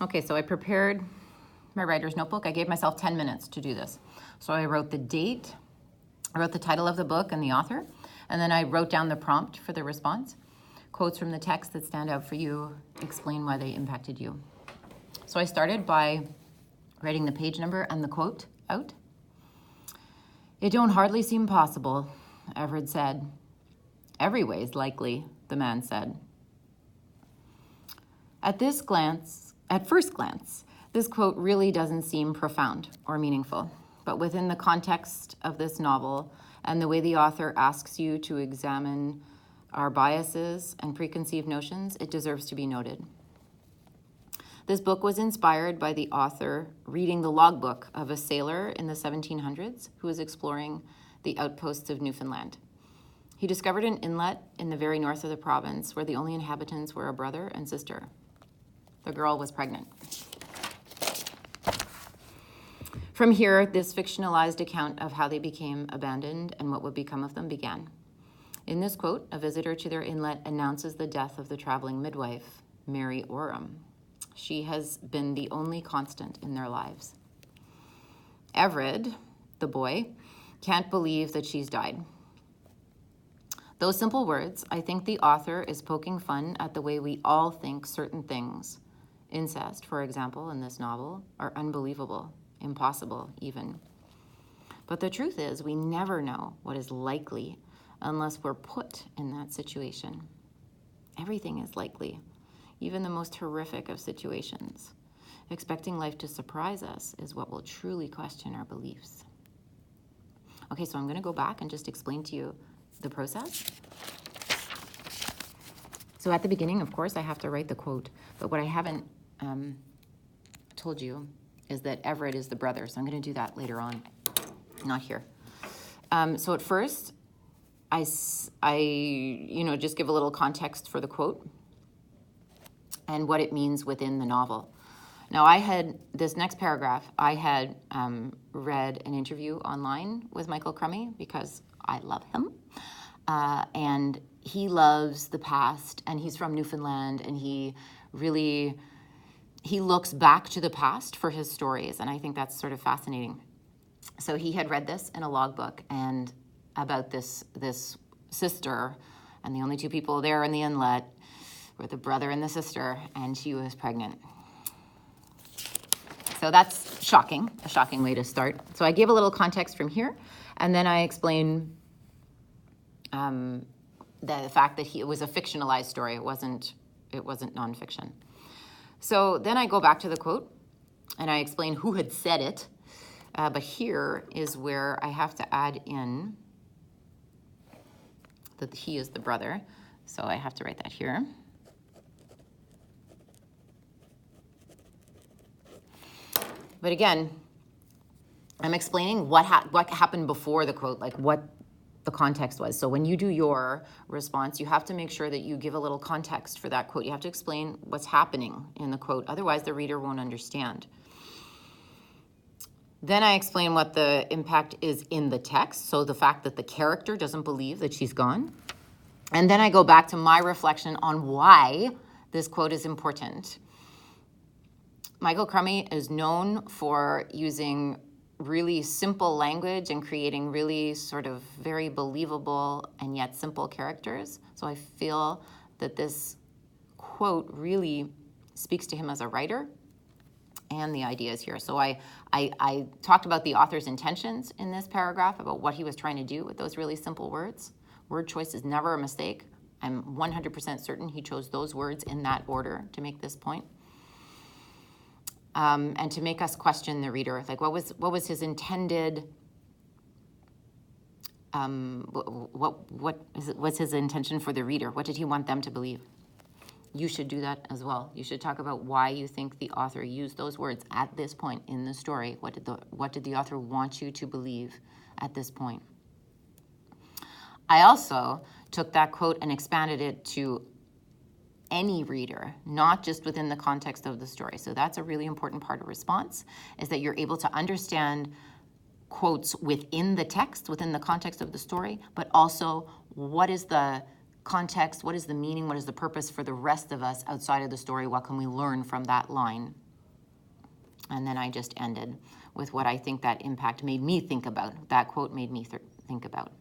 Okay, so I prepared my writer's notebook. I gave myself 10 minutes to do this. So I wrote the date, I wrote the title of the book and the author, and then I wrote down the prompt for the response. Quotes from the text that stand out for you, explain why they impacted you. So I started by writing the page number and the quote out. "It don't hardly seem possible," Everett said. "Every way's likely," the man said. At first glance, this quote really doesn't seem profound or meaningful, but within the context of this novel and the way the author asks you to examine our biases and preconceived notions, it deserves to be noted. This book was inspired by the author reading the logbook of a sailor in the 1700s who was exploring the outposts of Newfoundland. He discovered an inlet in the very north of the province where the only inhabitants were a brother and sister. The girl was pregnant. From here, this fictionalized account of how they became abandoned and what would become of them began. In this quote, a visitor to their inlet announces the death of the traveling midwife, Mary Oram. She has been the only constant in their lives. Everett, the boy, can't believe that she's died. Those simple words, I think the author is poking fun at the way we all think certain things, incest, for example, in this novel, are unbelievable, impossible even. But the truth is, we never know what is likely unless we're put in that situation. Everything is likely, even the most horrific of situations. Expecting life to surprise us is what will truly question our beliefs. Okay, so I'm going to go back and just explain to you the process. So at the beginning, of course, I have to write the quote, but what I haven't told you is that Everett is the brother, so I'm going to do that later on, not here. So at first, I just give a little context for the quote and what it means within the novel. Now, this next paragraph, I had read an interview online with Michael Crummey because I love him. And he loves the past, and he's from Newfoundland, and he looks back to the past for his stories, and I think that's sort of fascinating. So he had read this in a logbook and about this sister, and the only two people there in the inlet were the brother and the sister, and she was pregnant. So that's a shocking way to start. So I gave a little context from here, and then I explain the fact that it was a fictionalized story. It wasn't nonfiction. So then I go back to the quote, and I explain who had said it. But here is where I have to add in that he is the brother. So I have to write that here. But again, I'm explaining what happened before the quote, like what the context was. So when you do your response, you have to make sure that you give a little context for that quote. You have to explain what's happening in the quote. Otherwise, the reader won't understand. Then I explain what the impact is in the text. So the fact that the character doesn't believe that she's gone. And then I go back to my reflection on why this quote is important. Michael Crummey is known for using really simple language and creating really sort of very believable and yet simple characters. So I feel that this quote really speaks to him as a writer and the ideas here. So I talked about the author's intentions in this paragraph, about what he was trying to do with those really simple words. Word choice is never a mistake. I'm 100% certain he chose those words in that order to make this point. And to make us question the reader, like what was his intended, what's his intention for the reader? What did he want them to believe? You should do that as well. You should talk about why you think the author used those words at this point in the story. What did the author want you to believe at this point? I also took that quote and expanded it to any reader, not just within the context of the story. So that's a really important part of response, is that you're able to understand quotes within the text, within the context of the story, but also what is the context, what is the meaning, what is the purpose for the rest of us outside of the story, what can we learn from that line And then I just ended with what I think that impact made me think about. That quote made me think about.